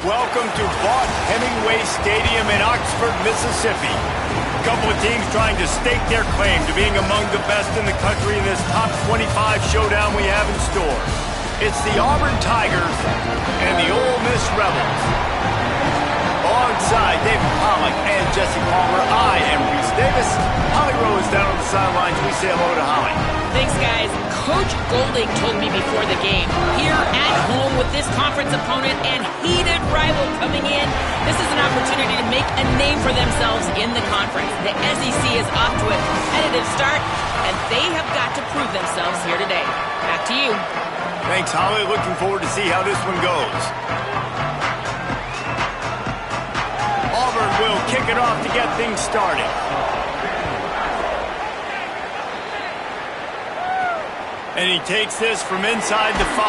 Welcome to Vaught Hemingway Stadium in Oxford, Mississippi. A couple of teams trying to stake their claim to being among the best in the country in this top 25 showdown we have in store. It's the Auburn Tigers and the Ole Miss Rebels. Alongside David Pollack and Jesse Palmer, I am Reese Davis. Holly Rose down on the sidelines. We say hello to Holly. Thanks, guys. Coach Golding told me before the game, here at home with this conference opponent and heated rival coming in, this is an opportunity to make a name for themselves in the conference. The SEC is off to a competitive start, and they have got to prove themselves here today. Back to you. Thanks, Holly. Looking forward to see how this one goes. Auburn will kick it off to get things started. And he takes this from inside the 5.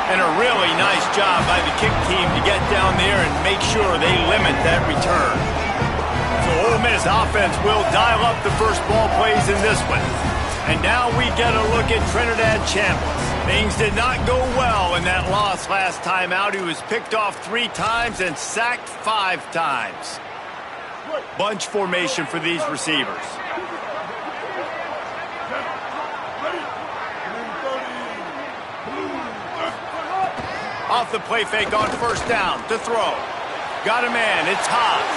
And a really nice job by the kick team to get down there and make sure they limit that return. So Ole Miss offense will dial up the first ball plays in this one. And now we get a look at Trinidad Chambliss. Things did not go well in that loss last time out. He was picked off 3 times and sacked 5 times. Bunch formation for these receivers. Off the play fake on first down to throw. Got a man. It's Haas.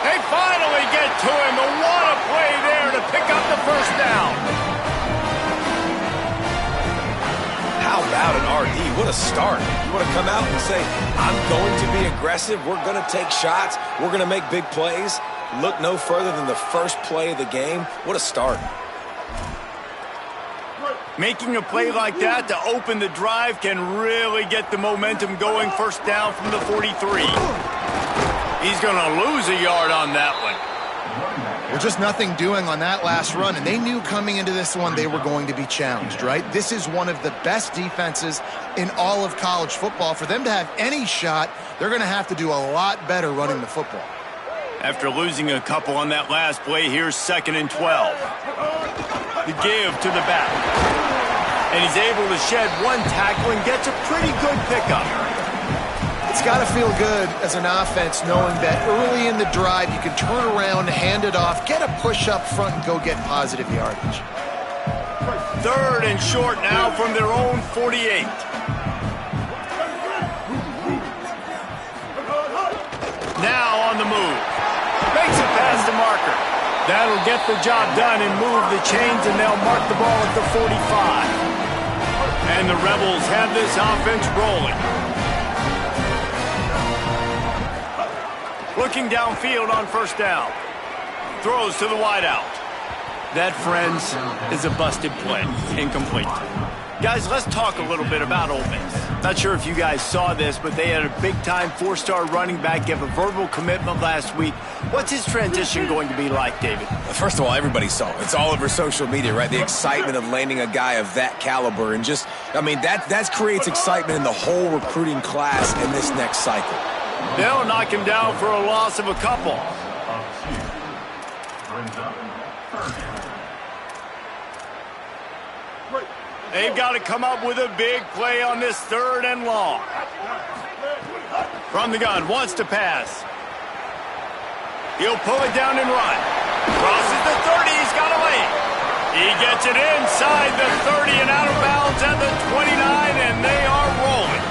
They finally get to him. And what a play there to pick up the first down. How about an RD? What a start. You want to come out and say, I'm going to be aggressive. We're going to take shots. We're going to make big plays. Look no further than the first play of the game. What a start. Making a play like that to open the drive can really get the momentum going. First down from the 43. He's going to lose a yard on that one. Well, just nothing doing on that last run, and they knew coming into this one they were going to be challenged, right? This is one of the best defenses in all of college football. For them to have any shot, they're going to have to do a lot better running the football. After losing a couple on that last play, here's 2nd and 12. The give to the back. And he's able to shed 1 tackle and gets a pretty good pickup. It's got to feel good as an offense knowing that early in the drive you can turn around, hand it off, get a push up front, and go get positive yardage. 3rd and short now from their own 48. Now on the move. Makes it past the marker. That'll get the job done and move the chains, and they'll mark the ball at the 45. And the Rebels have this offense rolling. Looking downfield on first down. Throws to the wideout. That, friends, is a busted play. Incomplete. Guys, let's talk a little bit about Ole Miss. Not sure if you guys saw this, but they had a big-time 4-star running back give a verbal commitment last week. What's his transition going to be like, David? First of all, everybody saw it. It's all over social media, right? The excitement of landing a guy of that caliber. And just, I mean, that creates excitement in the whole recruiting class in this next cycle. They'll knock him down for a loss of a couple. They've got to come up with a big play on this 3rd and long. From the gun, wants to pass. He'll pull it down and run. Crosses the 30, he's got a lane. He gets it inside the 30 and out of bounds at the 29, and they are rolling.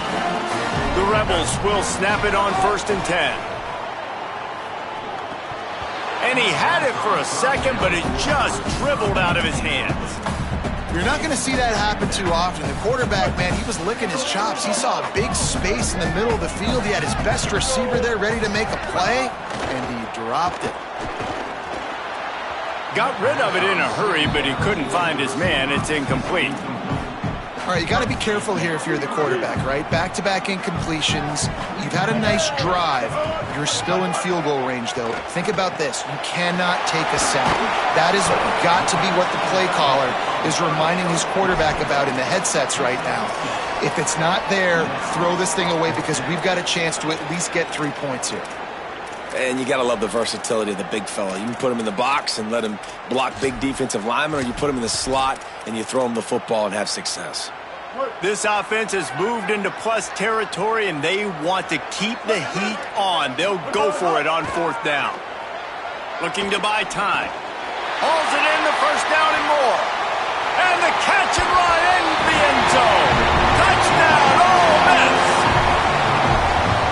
The Rebels will snap it on 1st and 10. And he had it for a second, but it just dribbled out of his hands. You're not going to see that happen too often. The quarterback, man, he was licking his chops. He saw a big space in the middle of the field. He had his best receiver there ready to make a play, and he dropped it. Got rid of it in a hurry, but he couldn't find his man. It's incomplete. All right, you got to be careful here if you're the quarterback, right? Back-to-back incompletions. You've had a nice drive. You're still in field goal range, though. Think about this. You cannot take a sack. That has got to be what the play caller is reminding his quarterback about in the headsets right now. If it's not there, throw this thing away because we've got a chance to at least get 3 points here. And you got to love the versatility of the big fella. You can put him in the box and let him block big defensive linemen, or you put him in the slot and you throw him the football and have success. This offense has moved into plus territory, and they want to keep the heat on. They'll go for it on fourth down. Looking to buy time. Hauls it in, the first down and more. And the catch and run in the end zone. Touchdown, Ole Miss.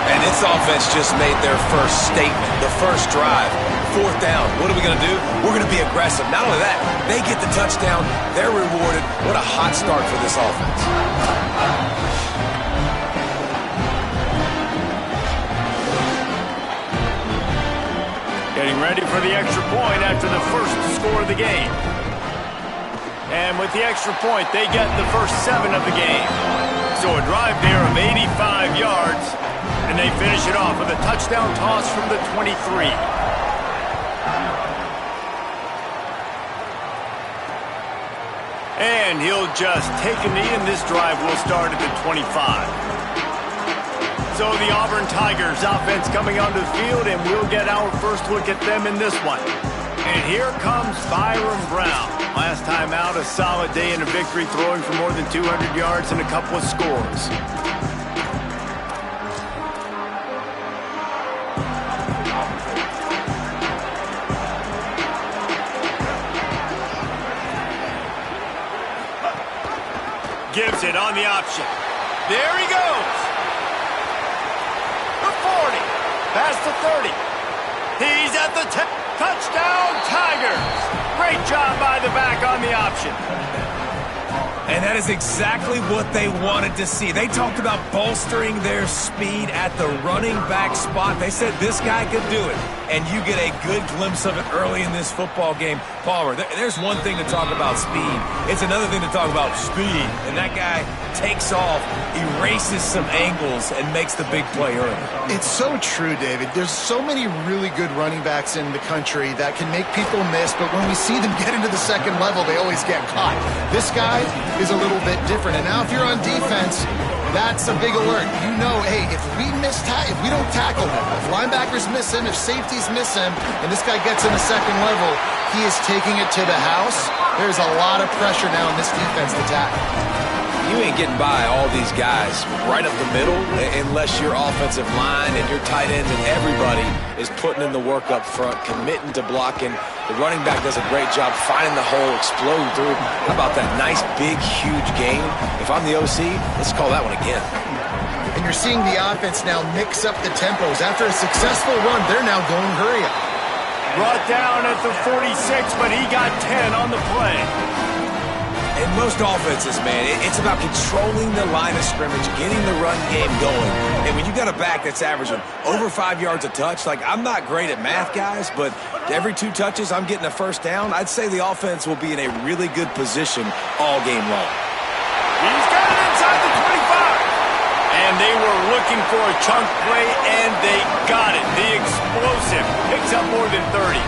And this offense just made their first statement, the first drive. Fourth down. What are we going to do? We're going to be aggressive. Not only that, they get the touchdown. They're rewarded. What a hot start for this offense. Getting ready for the extra point after the first score of the game. And with the extra point, they get the first 7 of the game. So a drive there of 85 yards, and they finish it off with a touchdown toss from the 23. And he'll just take a knee, and this drive will start at the 25. So the Auburn Tigers offense coming onto the field, and we'll get our first look at them in this one. And here comes Byron Brown. Last time out, a solid day in a victory, throwing for more than 200 yards and a couple of scores. Gives it on the option. There he goes. The 40. Past the 30. He's at the 10. Touchdown, Tigers. Great job by the back on the option. And that is exactly what they wanted to see. They talked about bolstering their speed at the running back spot. They said this guy could do it. And you get a good glimpse of it early in this football game. Palmer, there's one thing to talk about speed. It's another thing to talk about speed. And that guy takes off, erases some angles, and makes the big play early. It's so true, David. There's so many really good running backs in the country that can make people miss, but when we see them get into the second level, they always get caught. This guy is a little bit different. And now if you're on defense, that's a big alert. You know, hey, if we don't tackle him, if linebackers miss him, if safeties miss him, and this guy gets in the second level, he is taking it to the house. There's a lot of pressure now in this defense to tackle. You ain't getting by all these guys right up the middle unless your offensive line and your tight ends and everybody is putting in the work up front, committing to blocking. The running back does a great job finding the hole, exploding through. How about that nice, big, huge game? If I'm the OC, let's call that one again. And you're seeing the offense now mix up the tempos. After a successful run, they're now going hurry up. Brought down at the 46, but he got 10 on the play. In most offenses, man, it's about controlling the line of scrimmage, getting the run game going. And when you got a back that's averaging over 5 yards a touch, like I'm not great at math, guys, but every 2 touches I'm getting a first down, I'd say the offense will be in a really good position all game long. He's got it inside the 25. And they were looking for a chunk play, and they got it. The explosive picks up more than 30.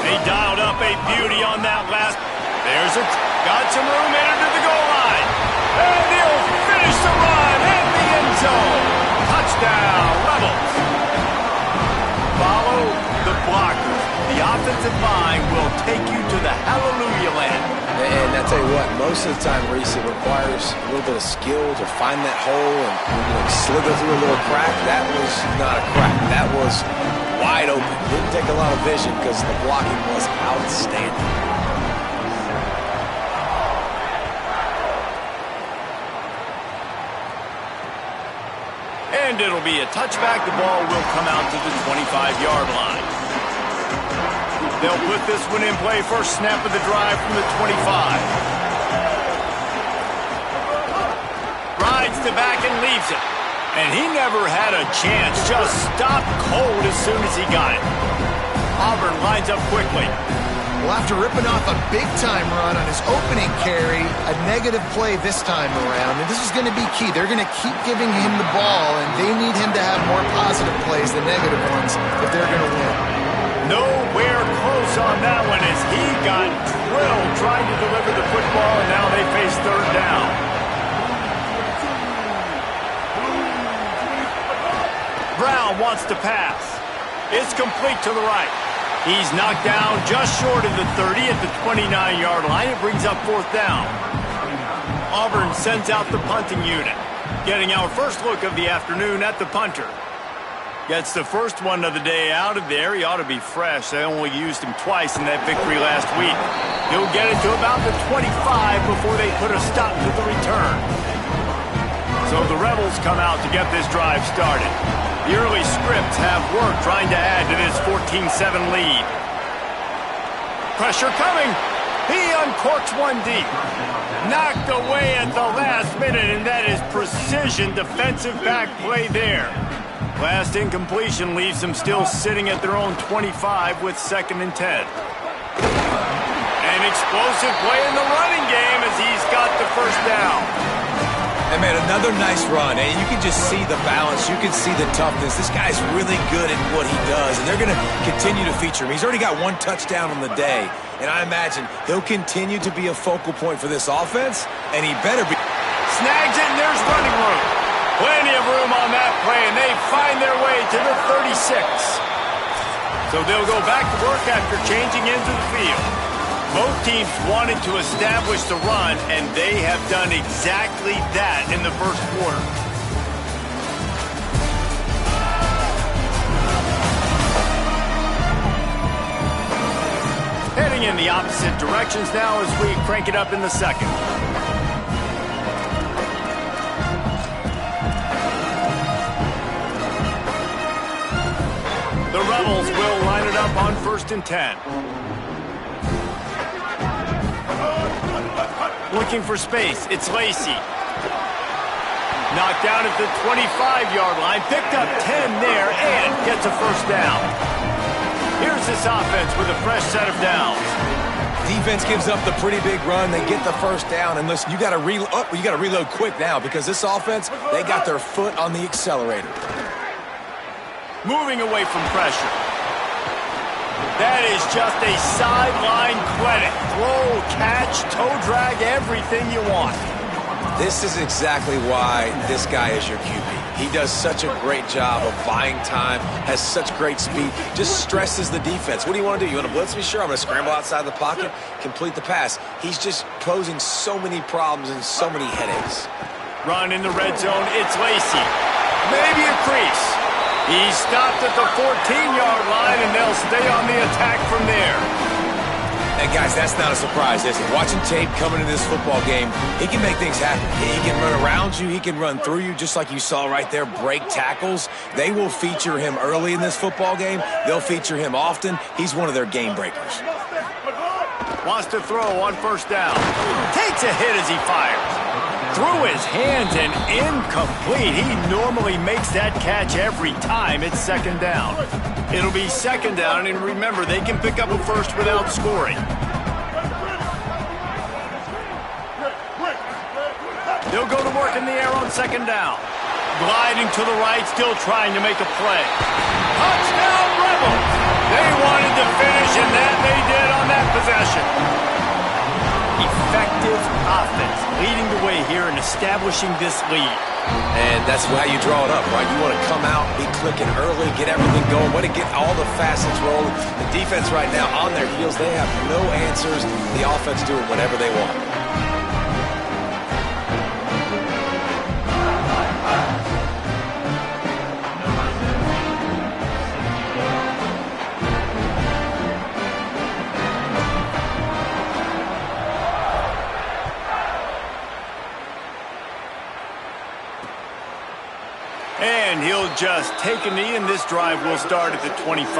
They dialed up a beauty on that last. There's got some room in to the goal line. And he'll finish the run in the end zone. Touchdown, Rebels. Follow the blockers. The offensive line will take you to the hallelujah land. And I tell you what, most of the time, Reese, it requires a little bit of skill to find that hole and slither through a little crack. That was not a crack. That was wide open. Didn't take a lot of vision because the blocking was outstanding. And it'll be a touchback. The ball will come out to the 25-yard line. They'll put this one in play. First snap of the drive from the 25. Rides to back and leaves it. And he never had a chance. Just stopped cold as soon as he got it. Auburn lines up quickly. Well, after ripping off a big-time run on his opening carry, a negative play this time around, and this is going to be key. They're going to keep giving him the ball, and they need him to have more positive plays than negative ones if they're going to win. Nowhere close on that one as he got drilled trying to deliver the football, and now they face third down. Brown wants to pass. It's complete to the right. He's knocked down just short of the 30 at the 29-yard line. It brings up fourth down. Auburn sends out the punting unit. Getting our first look of the afternoon at the punter. Gets the first one of the day out of there. He ought to be fresh. They only used him twice in that victory last week. He'll get it to about the 25 before they put a stop to the return. So the Rebels come out to get this drive started. The early scripts have worked trying to add to this 14-7 lead. Pressure coming. He uncorks one deep. Knocked away at the last minute, and that is precision defensive back play there. Last incompletion leaves them still sitting at their own 25 with 2nd and 10. An explosive play in the running game as he's got the first down. And, man, another nice run. And you can just see the balance. You can see the toughness. This guy's really good at what he does, and they're going to continue to feature him. He's already got 1 touchdown on the day, and I imagine he'll continue to be a focal point for this offense, and he better be. Snags it, and there's running room. Plenty of room on that play, and they find their way to the 36. So they'll go back to work after changing into the field. Both teams wanted to establish the run, and they have done exactly that in the first quarter. Heading in the opposite directions now as we crank it up in the second. The Rebels will line it up on 1st and 10. Looking for space, it's Lacy. Knocked down at the 25-yard line, picked up 10 there, and gets a first down. Here's this offense with a fresh set of downs. Defense gives up the pretty big run. They get the first down, and listen, you got to reload quick now because this offense, they got their foot on the accelerator. Moving away from pressure. That is just a sideline credit. Throw, catch, toe drag, everything you want. This is exactly why this guy is your QB. He does such a great job of buying time, has such great speed, just stresses the defense. What do you want to do? You want to blitz me? Sure, I'm going to scramble outside the pocket, complete the pass. He's just posing so many problems and so many headaches. Run in the red zone, it's Lacy. Maybe a crease. He stopped at the 14-yard line, and they'll stay on the attack from there. And, guys, that's not a surprise, is it? Watching tape coming into this football game, he can make things happen. He can run around you. He can run through you, just like you saw right there, break tackles. They will feature him early in this football game. They'll feature him often. He's one of their game breakers. Wants to throw on 1st down. Takes a hit as he fires. Through his hands and incomplete. He normally makes that catch every time it's 2nd down. It'll be 2nd down, and remember, they can pick up a first without scoring. They'll go to work in the air on 2nd down. Gliding to the right, still trying to make a play. Touchdown, Rebels! They wanted to finish, and that they did on that possession. Effective offense, leading the way here and establishing this lead. And that's how you draw it up, right? You want to come out, be clicking early, get everything going, want to get all the facets rolling. The defense right now on their heels, they have no answers. The offense doing whatever they want. And he'll just take a knee, and this drive will start at the 25.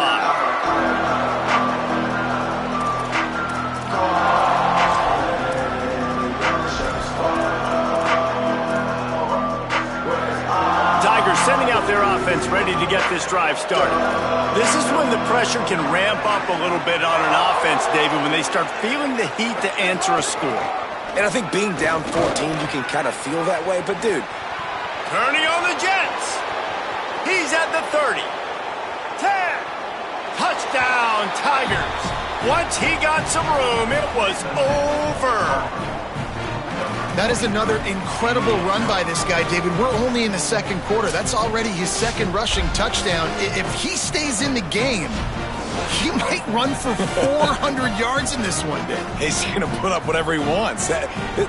Tigers sending out their offense ready to get this drive started. This is when the pressure can ramp up a little bit on an offense, David, when they start feeling the heat to answer a score. And I think being down 14, you can kind of feel that way. But, dude, turning on the Jets. He's at the 30. 10. Touchdown, Tigers. Once he got some room, it was over. That is another incredible run by this guy, David. We're only in the 2nd quarter. That's already his 2nd rushing touchdown. If he stays in the game, He might run for 400 yards in this one day. He's going to put up whatever he wants.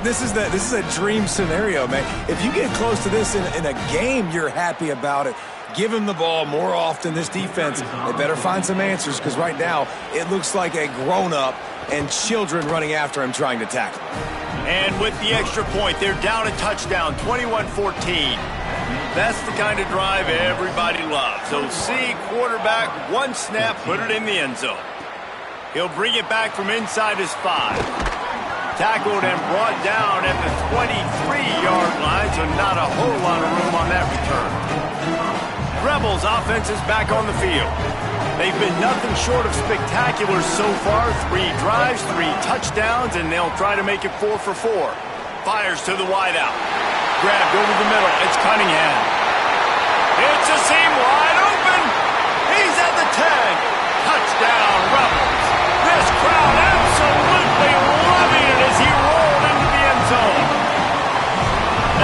This is a dream scenario, man. If you get close to this in a game, you're happy about it. Give him the ball more often. This defense, they better find some answers, because right now it looks like a grown-up and children running after him trying to tackle him. And with the extra point, they're down a touchdown, 21-14. That's the kind of drive everybody loves. So see, quarterback, one snap, put it in the end zone. He'll bring it back from inside his 5. Tackled and brought down at the 23-yard line, so not a whole lot of room on that return. Rebels offense is back on the field. They've been nothing short of spectacular so far. 3 drives, 3 touchdowns, and they'll try to make it 4 for 4. Fires to the wideout. Grabbed over the middle. It's Cunningham. It's a seam wide open. He's at the 10. Touchdown, Rebels. This crowd absolutely loving it as he rolled into the end zone.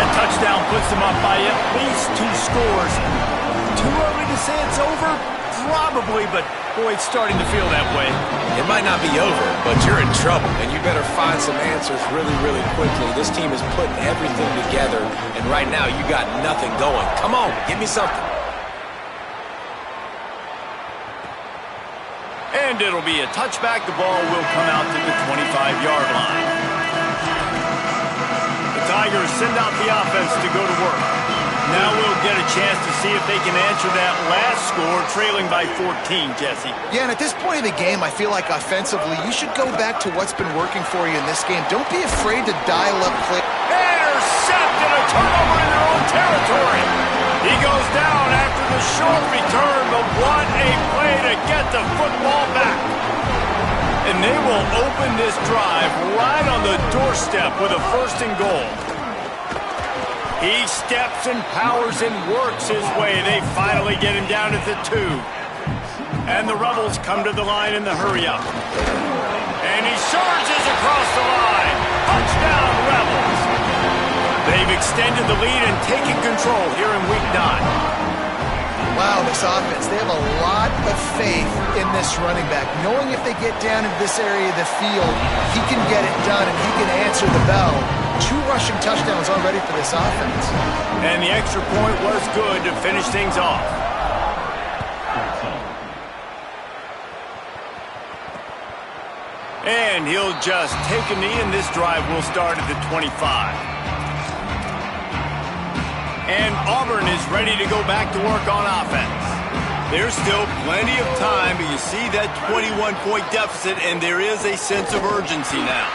That touchdown puts them up by at least 2 scores. Too early to say it's over? Probably, but boy, it's starting to feel that way. It might not be over, but you're in trouble, and you better find some answers really, really quickly. This team is putting everything together, and right now you got nothing going. Come on, give me something. And it'll be a touchback. The ball will come out to the 25-yard line. The Tigers send out the offense to go to work. Now we'll get a chance to see if they can answer that last score, trailing by 14, Jesse. Yeah, and at this point of the game, I feel like offensively, you should go back to what's been working for you in this game. Don't be afraid to dial up play. Intercepted, a turnover in their own territory. He goes down after the short return, but what a play to get the football back. And they will open this drive right on the doorstep with a 1st and goal. He steps and powers and works his way. They finally get him down at the 2. And the Rebels come to the line in the hurry-up. And he surges across the line. Touchdown, Rebels. They've extended the lead and taken control here in Week 9. Wow, this offense, they have a lot of faith in this running back, knowing if they get down into this area of the field, he can get it done and he can answer the bell. 2 rushing touchdowns already for this offense. And the extra point was good to finish things off. And he'll just take a knee, and this drive will start at the 25. And Auburn is ready to go back to work on offense. There's still plenty of time, but you see that 21-point deficit, and there is a sense of urgency now.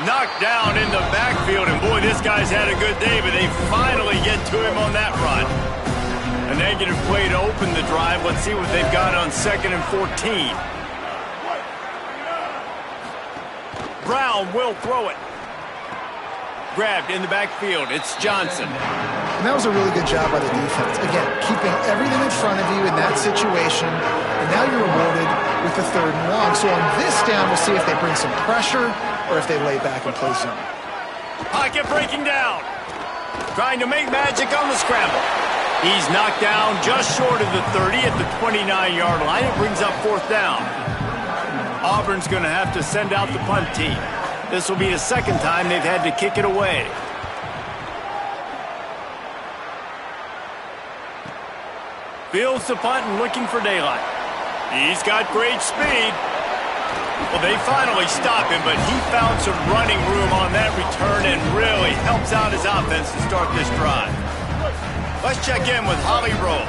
Knocked down in the backfield, and boy, this guy's had a good day, but they finally get to him on that run. A negative play to open the drive. Let's see what they've got on 2nd and 14. Brown will throw it. Grabbed in the backfield. It's Johnson. And that was a really good job by the defense. Again, keeping everything in front of you in that situation, and now you're rewarded with the 3rd and long. So on this down, we'll see if they bring some pressure or if they lay back and play zone. Pocket breaking down. Trying to make magic on the scramble. He's knocked down just short of the 30 at the 29-yard line. It brings up 4th down. Auburn's going to have to send out the punt team. This will be the 2nd time they've had to kick it away. Fields the punt and looking for daylight. He's got great speed. Well, they finally stop him, but he found some running room on that return and really helps out his offense to start this drive. Let's check in with Holly Rowe.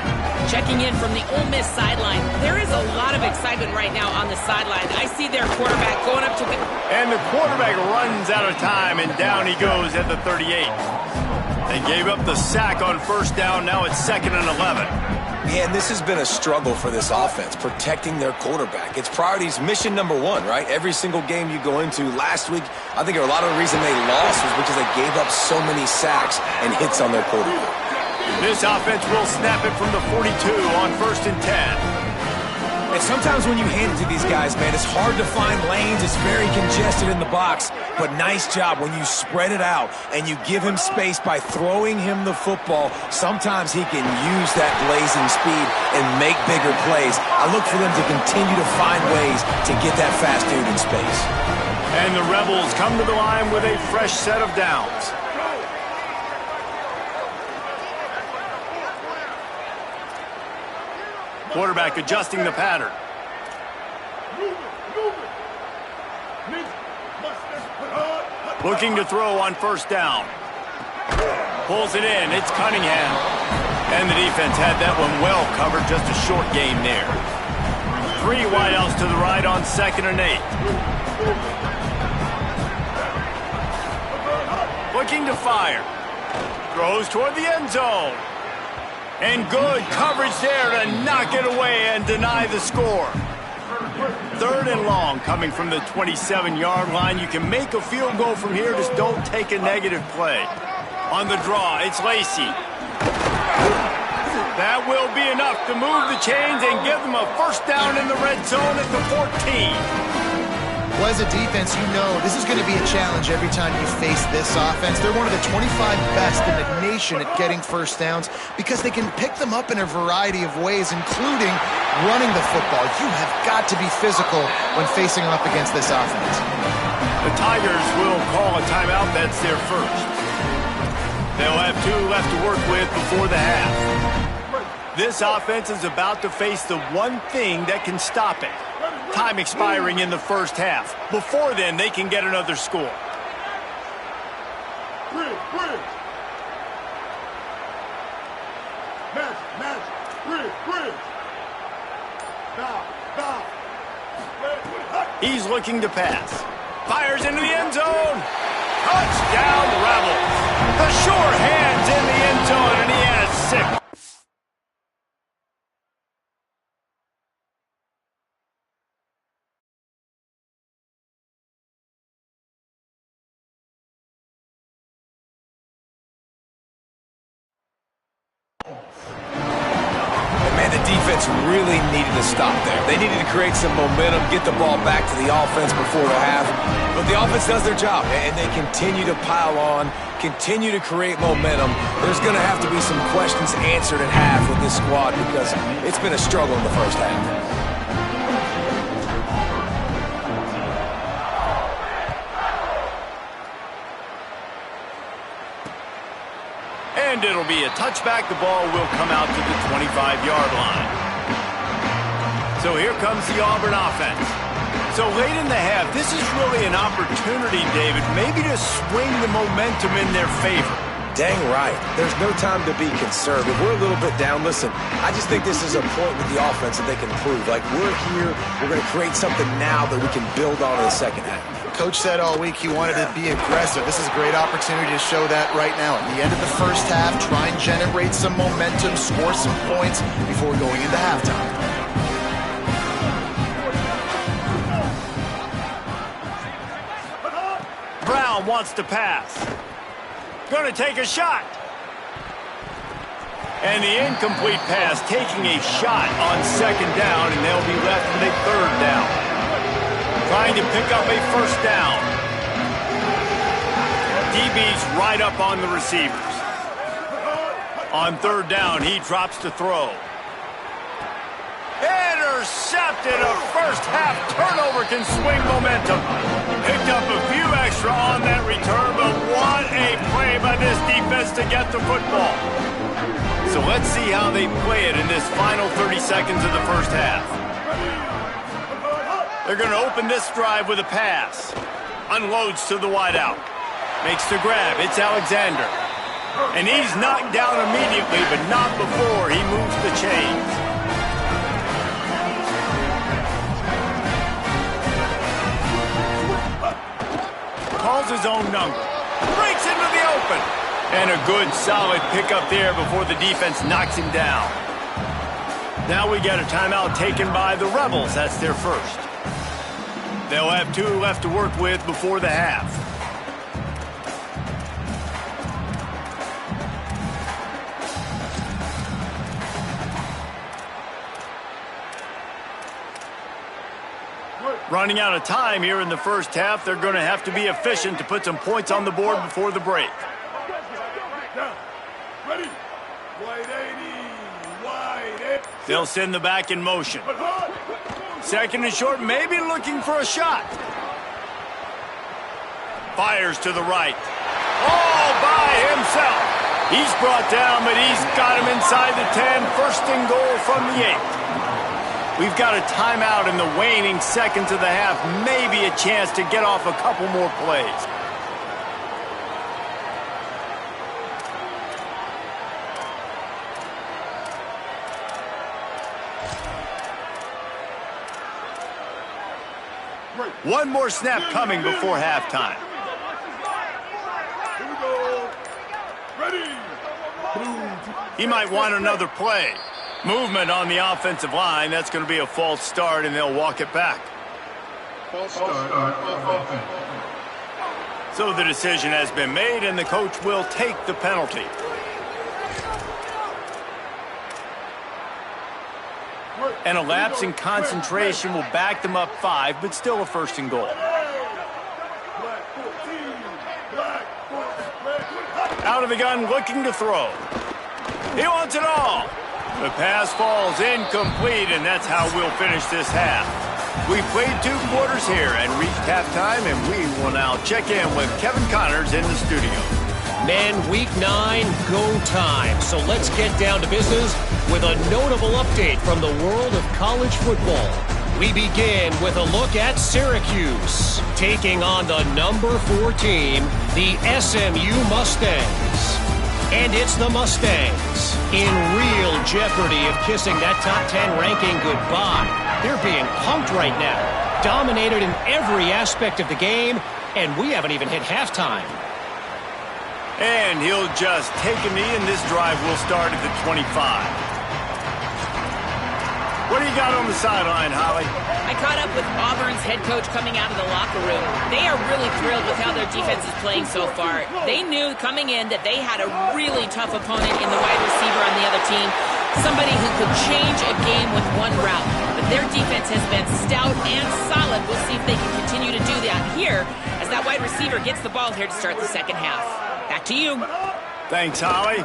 Checking in from the Ole Miss sideline. There is a lot of excitement right now on the sideline. I see their quarterback going up to the... And the quarterback runs out of time, and down he goes at the 38. They gave up the sack on 1st down. Now it's 2nd and 11. Yeah, and this has been a struggle for this offense, protecting their quarterback. It's priorities, mission number 1, right? Every single game you go into. Last week, I think a lot of the reason they lost was because they gave up so many sacks and hits on their quarterback. This offense will snap it from the 42 on 1st and 10. And sometimes when you hand it to these guys, man, it's hard to find lanes. It's very congested in the box. But nice job when you spread it out and you give him space by throwing him the football. Sometimes he can use that blazing speed and make bigger plays. I look for them to continue to find ways to get that fast dude in space. And the Rebels come to the line with a fresh set of downs. Quarterback adjusting the pattern. Looking to throw on first down. Pulls it in. It's Cunningham. And the defense had that one well covered. Just a short game there. 3 wideouts to the right on 2nd and 8. Looking to fire. Throws toward the end zone. And good coverage there to knock it away and deny the score. 3rd and long coming from the 27-yard line. You can make a field goal from here, just don't take a negative play. On the draw, it's Lacy. That will be enough to move the chains and give them a first down in the red zone at the 14. Well, as a defense, you know this is going to be a challenge every time you face this offense. They're one of the 25 best in the nation at getting first downs because they can pick them up in a variety of ways, including running the football. You have got to be physical when facing up against this offense. The Tigers will call a timeout. That's their first. They'll have 2 left to work with before the half. This offense is about to face the one thing that can stop it. Time expiring in the first half. Before then, they can get another score. He's looking to pass. Fires into the end zone. Touchdown, Rebels. The sure hands in the end zone, and he has 6. Really needed to stop there. They needed to create some momentum, get the ball back to the offense before the half. But the offense does their job, and they continue to pile on, continue to create momentum. There's going to have to be some questions answered at half with this squad because it's been a struggle in the first half. And it'll be a touchback. The ball will come out to the 25-yard line. So here comes the Auburn offense. So late in the half, this is really an opportunity, David, maybe to swing the momentum in their favor. Dang right. There's no time to be conservative. We're a little bit down. Listen, I just think this is a point with the offense that they can prove. Like, we're here. We're going to create something now that we can build on in the second half. Coach said all week he wanted to be aggressive. This is a great opportunity to show that right now. At the end of the first half, try and generate some momentum, score some points before going into halftime. Brown wants to pass. Going to take a shot. And the incomplete pass taking a shot on 2nd down, and they'll be left with a 3rd down. Trying to pick up a first down. DB's right up on the receivers. On 3rd down, he drops to throw. Intercepted. A first half turnover can swing momentum. Picked up a few extra on that return, but what a play by this defense to get the football. So let's see how they play it in this final 30 seconds of the first half. They're going to open this drive with a pass. Unloads to the wideout. Makes the grab. It's Alexander. And he's knocked down immediately, but not before he moves the chains. Calls his own number. Breaks into the open. And a good, solid pickup there before the defense knocks him down. Now we get a timeout taken by the Rebels. That's their first. They'll have 2 left to work with before the half. Running out of time here in the first half. They're going to have to be efficient to put some points on the board before the break. Ready. Wide 80. They'll send the back in motion. Second and short, maybe looking for a shot. Fires to the right. All by himself. He's brought down, but he's got him inside the 10. First and goal from the 8. We've got a timeout in the waning seconds of the half. Maybe a chance to get off a couple more plays. One more snap coming before halftime. Here we go. Ready. He might want another play. Movement on the offensive line. That's going to be a false start, and they'll walk it back. False start on offense. So the decision has been made, and the coach will take the penalty. And a lapse in concentration will back them up 5, but still a first and goal. Out of the gun, looking to throw. He wants it all. The pass falls incomplete, and that's how we'll finish this half. We played 2 quarters here and reached halftime, and we will now check in with Kevin Connors in the studio. Men, week 9, go time. So let's get down to business with a notable update from the world of college football. We begin with a look at Syracuse, taking on the number 4 team, the SMU Mustangs. And it's the Mustangs in real jeopardy of kissing that top 10 ranking goodbye. They're being punked right now, dominated in every aspect of the game, and we haven't even hit halftime. And he'll just take a knee, and this drive will start at the 25. What do you got on the sideline, Holly? I caught up with Auburn's head coach coming out of the locker room. They are really thrilled with how their defense is playing so far. They knew coming in that they had a really tough opponent in the wide receiver on the other team, somebody who could change a game with one route. But their defense has been stout and solid. We'll see if they can continue to do that here as that wide receiver gets the ball here to start the second half. Back to you. Thanks, Holly.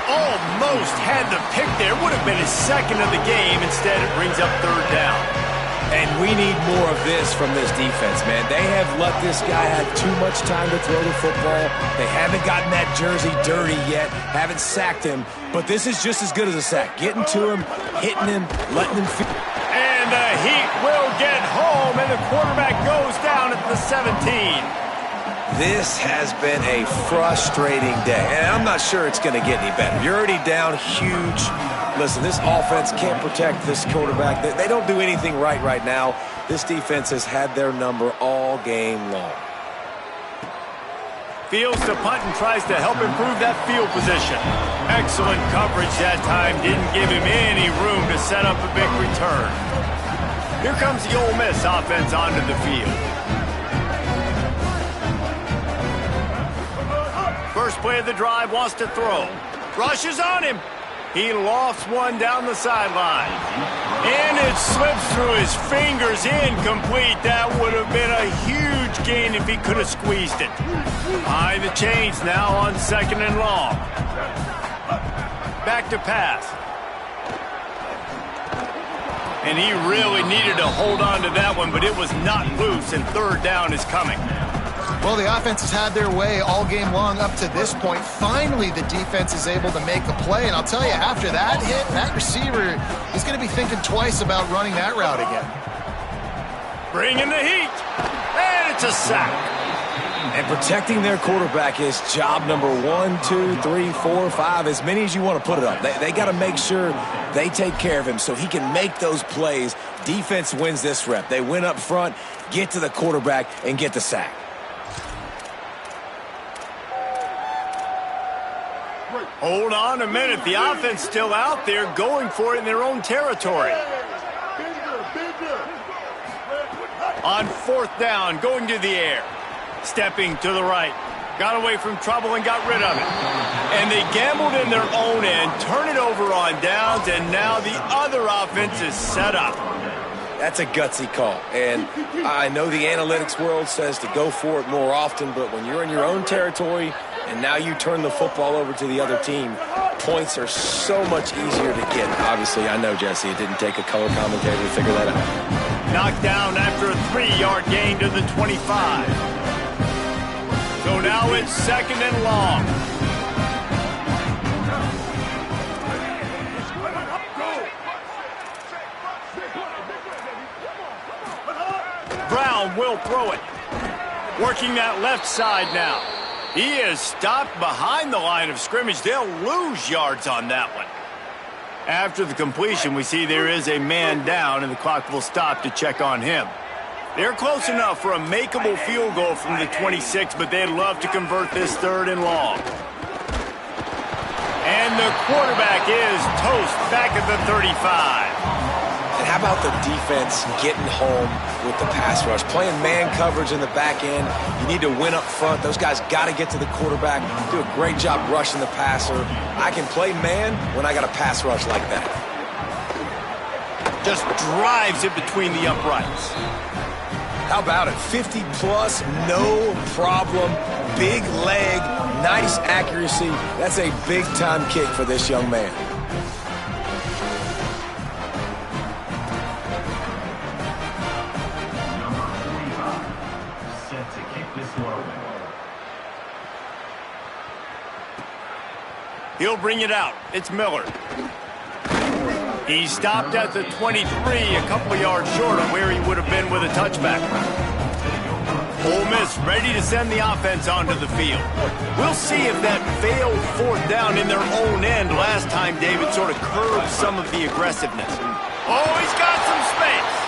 Almost had the pick there. Would have been his second of the game. Instead, it brings up third down. And we need more of this from this defense, man. They have let this guy have too much time to throw the football. They haven't gotten that jersey dirty yet, haven't sacked him. But this is just as good as a sack. Getting to him, hitting him, letting him feel. And the Heat will get home, and the quarterback goes down at the 17. This has been a frustrating day, and I'm not sure it's going to get any better. You're already down huge. Listen, this offense can't protect this quarterback. They don't do anything right now. This defense has had their number all game long. Fields to punt and tries to help improve that field position. Excellent coverage that time. Didn't give him any room to set up a big return. Here comes the Ole Miss offense onto the field. First play of the drive, wants to throw. Rushes on him. He lofts one down the sideline. And it slips through his fingers, incomplete. That would have been a huge gain if he could have squeezed it. Behind the chains now on second and long. Back to pass. And he really needed to hold on to that one, but it was not loose, and third down is coming. Well, the offense has had their way all game long up to this point. Finally, the defense is able to make a play. And I'll tell you, after that hit, that receiver is going to be thinking twice about running that route again. Bringing the heat. And it's a sack. And protecting their quarterback is job number 1, 2, 3, 4, 5, as many as you want to put it up. They got to make sure they take care of him so he can make those plays. Defense wins this rep. They win up front, get to the quarterback, and get the sack. Hold on a minute. The offense still out there going for it in their own territory. On fourth down, going to the air. Stepping to the right. Got away from trouble and got rid of it. And they gambled in their own end, turn it over on downs, and now the other offense is set up. That's a gutsy call. And I know the analytics world says to go for it more often, but when you're in your own territory and now you turn the football over to the other team, points are so much easier to get. Obviously, I know, Jesse, it didn't take a color commentator to figure that out. Knocked down after a 3-yard gain to the 25. So now it's 2nd and long. Brown will throw it. Working that left side now. He is stopped behind the line of scrimmage. They'll lose yards on that one. After the completion, we see there is a man down, and the clock will stop to check on him. They're close enough for a makeable field goal from the 26, but they'd love to convert this 3rd and long. And the quarterback is toast back at the 35. And how about the defense getting home with the pass rush? Playing man coverage in the back end. You need to win up front. Those guys got to get to the quarterback. Do a great job rushing the passer. I can play man when I got a pass rush like that. Just drives it between the uprights. How about it? 50-plus, no problem. Big leg, nice accuracy. That's a big-time kick for this young man. He'll bring it out. It's Miller. He stopped at the 23, a couple of yards short of where he would have been with a touchback. Ole Miss ready to send the offense onto the field. We'll see if that failed 4th down in their own end last time David sort of curbed some of the aggressiveness. Oh, he's got some space.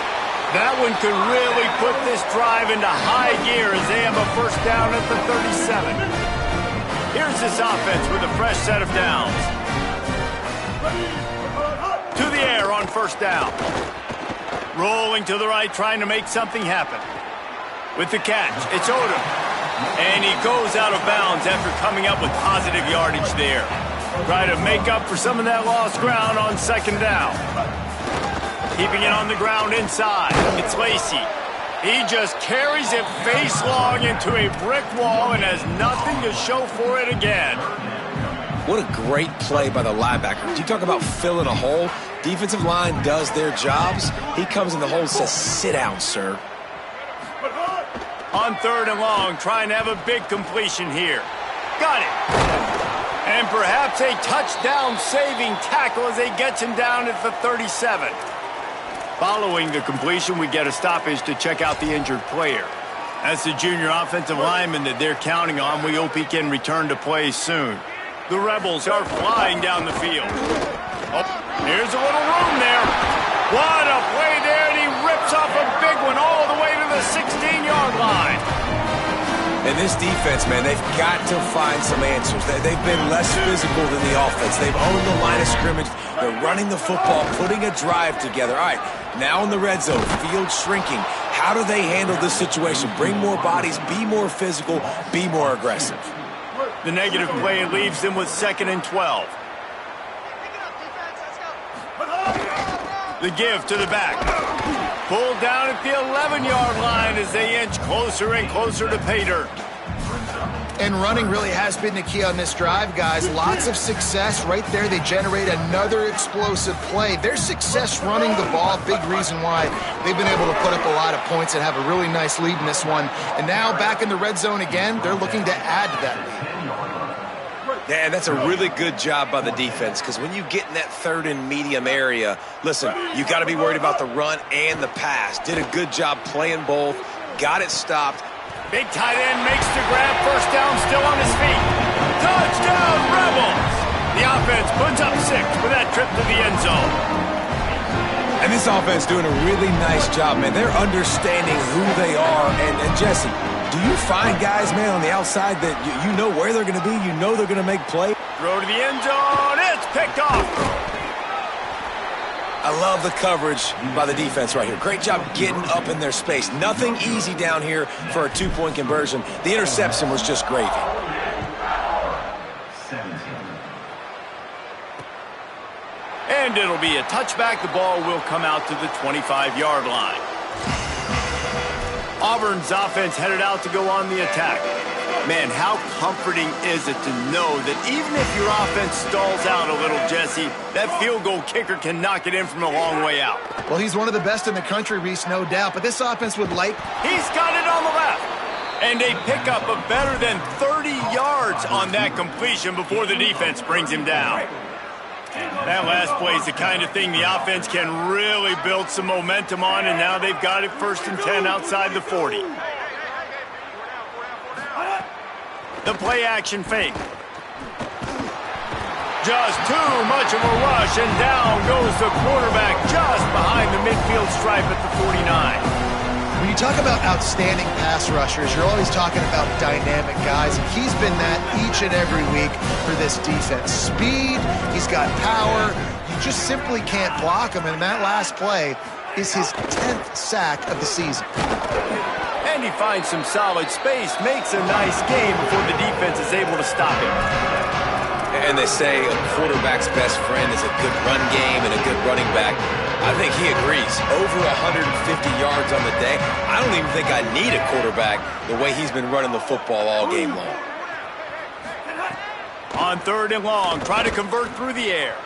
That one could really put this drive into high gear as they have a 1st down at the 37. Here's this offense with a fresh set of downs. To the air on 1st down. Rolling to the right, trying to make something happen. With the catch, it's Odom. And he goes out of bounds after coming up with positive yardage there. Try to make up for some of that lost ground on 2nd down. Keeping it on the ground inside. It's Lacy. He just carries it face long into a brick wall and has nothing to show for it again. What a great play by the linebacker. You talk about filling a hole. Defensive line does their jobs. He comes in the hole and says, sit down, sir. On 3rd and long, trying to have a big completion here. Got it. And perhaps a touchdown-saving tackle as he gets him down at the 37. Following the completion, we get a stoppage to check out the injured player. That's the junior offensive lineman that they're counting on. We hope he can return to play soon. The Rebels are flying down the field. Oh, here's a little room there. What a play there, and he rips off a big one all the way to the 16-yard line. And this defense, man, they've got to find some answers. They've been less physical than the offense. They've owned the line of scrimmage. They're running the football, putting a drive together. All right, now in the red zone, field shrinking. How do they handle this situation? Bring more bodies, be more physical, be more aggressive. The negative play leaves them with 2nd and 12. The give to the back. Pulled down at the 11-yard line as they inch closer and closer to pay dirt. And running really has been the key on this drive, guys. Lots of success right there. They generate another explosive play. Their success running the ball, big reason why they've been able to put up a lot of points and have a really nice lead in this one. And now back in the red zone again, they're looking to add to that lead. Yeah, and that's a really good job by the defense, because when you get in that 3rd and medium area, listen, you got to be worried about the run and the pass. Did a good job playing both, got it stopped. Big tight end makes the grab, 1st down, still on his feet. Touchdown, Rebels! The offense puts up 6 with that trip to the end zone. And this offense doing a really nice job, man. They're understanding who they are. And Jesse, do you find guys, man, on the outside that you know where they're going to be, you know they're going to make plays? Throw to the end zone, it's picked off. I love the coverage by the defense right here. Great job getting up in their space. Nothing easy down here for a 2-point conversion. The interception was just gravy. And it'll be a touchback. The ball will come out to the 25-yard line. Auburn's offense headed out to go on the attack. Man, how comforting is it to know that even if your offense stalls out a little, Jesse, that field goal kicker can knock it in from a long way out. Well, he's one of the best in the country, Reese, no doubt. But this offense would like... He's got it on the left. And a pickup of better than 30 yards on that completion before the defense brings him down. That last play is the kind of thing the offense can really build some momentum on, and now they've got it 1st and 10 outside the 40. The play action fake. Just too much of a rush, and down goes the quarterback just behind the midfield stripe at the 49. When you talk about outstanding pass rushers, you're always talking about dynamic guys, and he's been that each and every week for this defense. Speed, he's got power, you just simply can't block him, and that last play is his 10th sack of the season. And he finds some solid space, makes a nice game before the defense is able to stop him. And they say a quarterback's best friend is a good run game and a good running back. I think he agrees. Over 150 yards on the day. I don't even think I need a quarterback the way he's been running the football all game long. On 3rd and long, try to convert through the air.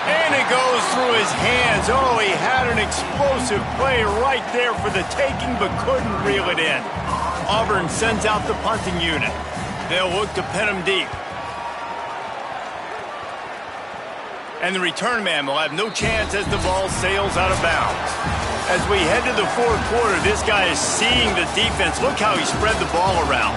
And it goes through his hands. Oh, he had an explosive play right there for the taking, but couldn't reel it in. Auburn sends out the punting unit. They'll look to pin him deep. And the return man will have no chance as the ball sails out of bounds. As we head to the 4th quarter, this guy is seeing the defense. Look how he spread the ball around.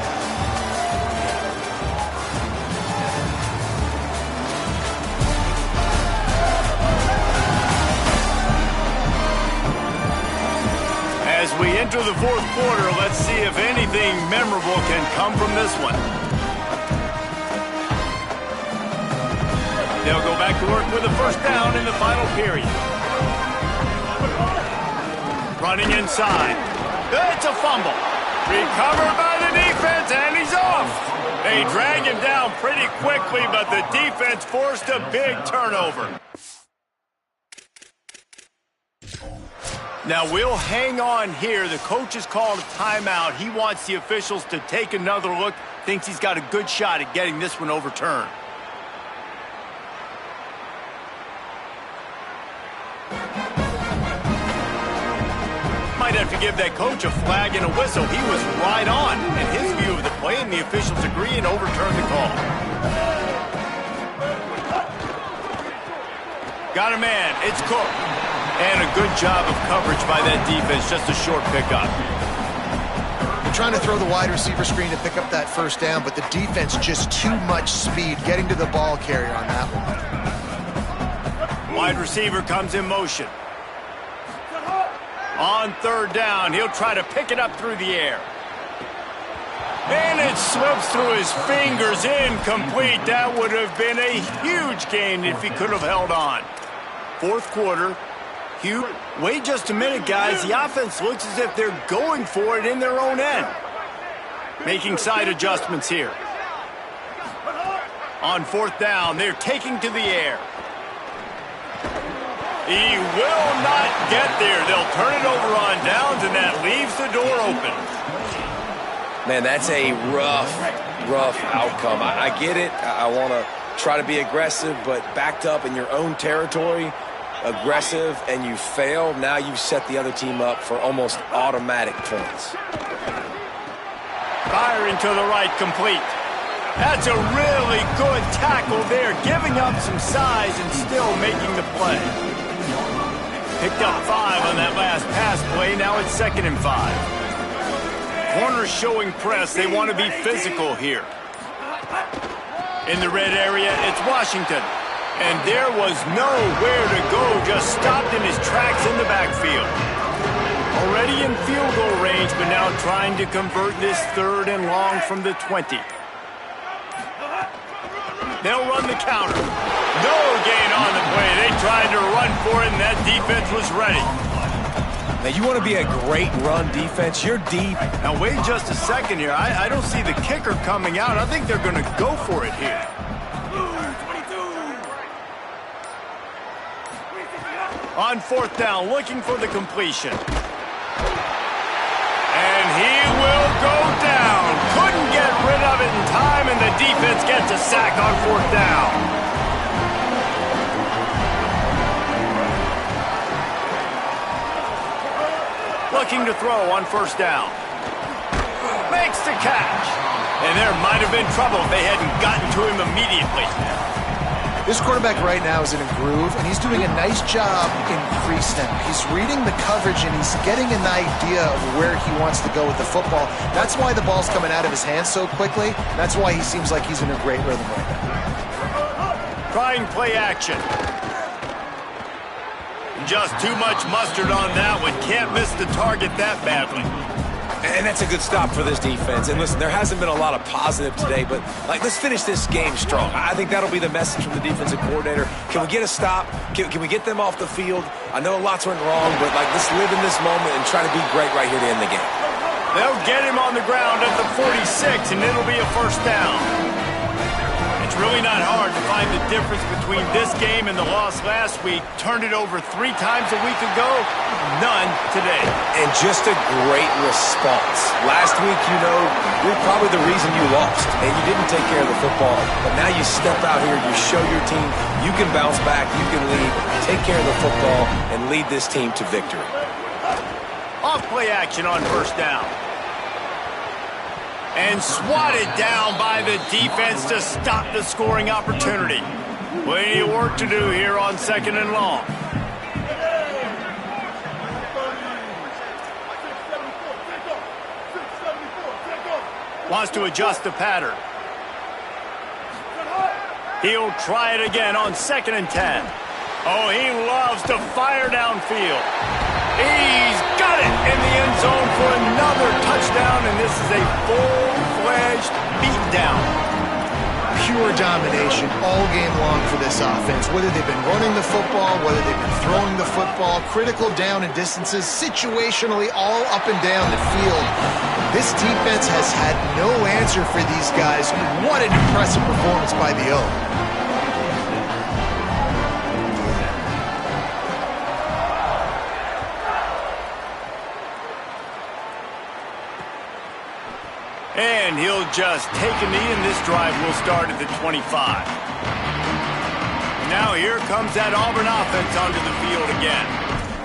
As we enter the 4th quarter, let's see if anything memorable can come from this one. They'll go back to work with a 1st down in the final period. Running inside. It's a fumble. Recovered by the defense, and he's off. They drag him down pretty quickly, but the defense forced a big turnover. Now we'll hang on here. The coach has called a timeout. He wants the officials to take another look. Thinks he's got a good shot at getting this one overturned. Might have to give that coach a flag and a whistle. He was right on in his view of the play, and the officials agree and overturn the call. Got a man. It's Cook. And a good job of coverage by that defense. Just a short pickup. They're trying to throw the wide receiver screen to pick up that 1st down, but the defense just too much speed getting to the ball carrier on that one. Wide receiver comes in motion. On 3rd down, he'll try to pick it up through the air. And it slips through his fingers, incomplete. That would have been a huge gain if he could have held on. 4th quarter. Hugh, wait just a minute, guys. The offense looks as if they're going for it in their own end. Making side adjustments here. On 4th down, they're taking to the air. He will not get there. They'll turn it over on downs, and that leaves the door open. Man, that's a rough outcome. I get it. I want to try to be aggressive, but backed up in your own territory, aggressive, and you fail. Now you've set the other team up for almost automatic points. Firing to the right, complete. That's a really good tackle there, giving up some size and still making the play. Picked up 5 on that last pass play. Now it's 2nd and 5. Corners showing press. They want to be physical here. In the red area, it's Washington. And there was nowhere to go. Just stopped in his tracks in the backfield. Already in field goal range, but now trying to convert this 3rd and long from the 20. They'll run the counter. No gain on the play. They tried to run for it, and that defense was ready. Now, you want to be a great run defense. You're deep. Now, wait just a second here. I don't see the kicker coming out. I think they're going to go for it here. On fourth down, looking for the completion. And he will go down. Couldn't get rid of it in time, and the defense gets a sack on fourth down. Looking to throw on first down. Makes the catch. And there might have been trouble if they hadn't gotten to him immediately. This quarterback right now is in a groove, and he's doing a nice job in pre-snap. He's reading the coverage, and he's getting an idea of where he wants to go with the football. That's why the ball's coming out of his hands so quickly. That's why he seems like he's in a great rhythm right now. Trying play action. Just too much mustard on that one. Can't miss the target that badly. And that's a good stop for this defense. And listen, there hasn't been a lot of positive today, but let's finish this game strong. I think that'll be the message from the defensive coordinator. Can we get a stop? Can we get them off the field? I know lots went wrong, but let's live in this moment and try to be great right here to end the game. They'll get him on the ground at the 46, and it'll be a first down. It's really not hard to find the difference between this game and the loss last week. Turned it over 3 times a week ago, none today. And just a great response. Last week, you're probably the reason you lost, and you didn't take care of the football. But now you step out here, you show your team you can bounce back, you can lead, take care of the football, and lead this team to victory. Off play action on first down. And swatted down by the defense to stop the scoring opportunity. Plenty of work to do here on second and long. Wants to adjust the pattern. He'll try it again on second and 10. Oh, he loves to fire downfield. He's got it in the end zone for another touchdown, and this is a full-fledged beatdown. Pure domination all game long for this offense. Whether they've been running the football, whether they've been throwing the football, critical down and distances, situationally all up and down the field. This defense has had no answer for these guys. What an impressive performance by the O. And he'll just take a knee, and this drive will start at the 25. Now here comes that Auburn offense onto the field again.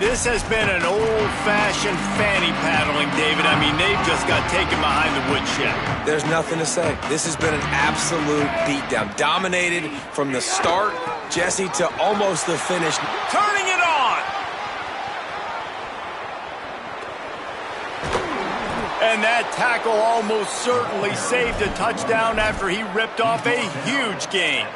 This has been an old-fashioned fanny paddling, David. I mean, they've just got taken behind the woodshed. There's nothing to say. This has been an absolute beatdown. Dominated from the start, Jesse, to almost the finish. Turning it on! And that tackle almost certainly saved a touchdown after he ripped off a huge gain.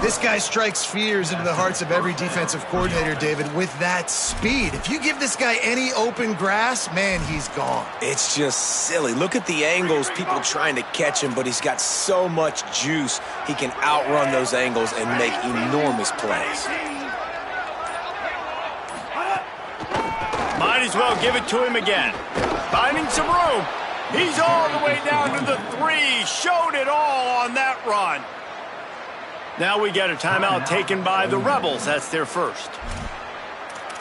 This guy strikes fears into the hearts of every defensive coordinator, David, with that speed. If you give this guy any open grass, man, he's gone. It's just silly. Look at the angles, people trying to catch him, but he's got so much juice. He can outrun those angles and make enormous plays. Might as well give it to him again. Finding some room. He's all the way down to the 3. Showed it all on that run. Now we get a timeout taken by the Rebels. That's their first.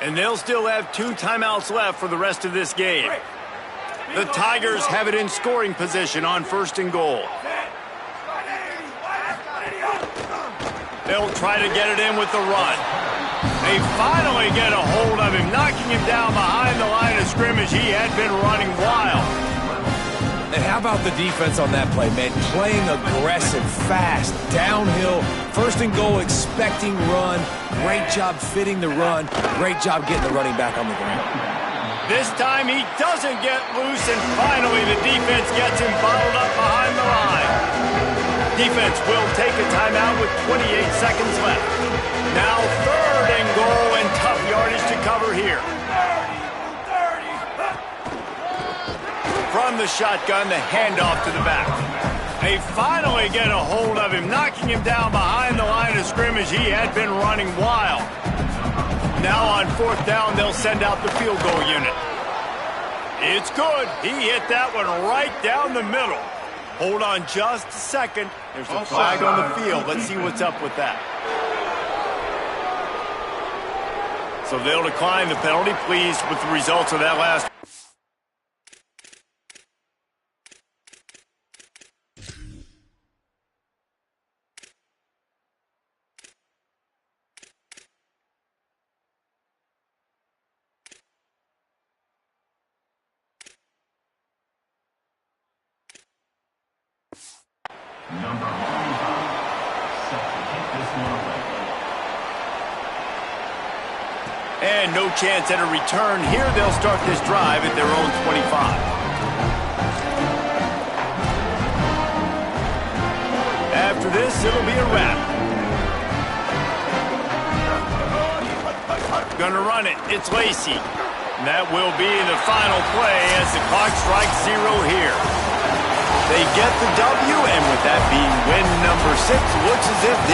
And they'll still have 2 timeouts left for the rest of this game. The Tigers have it in scoring position on first and goal. They'll try to get it in with the run. They finally get a hold of him, knocking him down behind the line of scrimmage. He had been running wild. And how about the defense on that play, man? Playing aggressive, fast, downhill, first and goal, expecting run. Great job fitting the run. Great job getting the running back on the ground. This time he doesn't get loose, and finally the defense gets him bottled up behind the line. Defense will take a timeout with 28 seconds left. Now third and goal, and tough yardage to cover here. From the shotgun, the handoff to the back. They finally get a hold of him, knocking him down behind the line of scrimmage. He had been running wild. Now on fourth down, they'll send out the field goal unit. It's good. He hit that one right down the middle. Hold on just a second. There's a flag on the field. Let's see what's up with that. So they'll decline the penalty, pleased with the results of that last. Number 45, set to kick this one away. And no chance at a return here. They'll start this drive at their own 25. After this, it'll be a wrap. Gonna run it. It's Lacy. And that will be the final play as the clock strikes 0 here. They get the W, and with that being win number 6, looks as if they're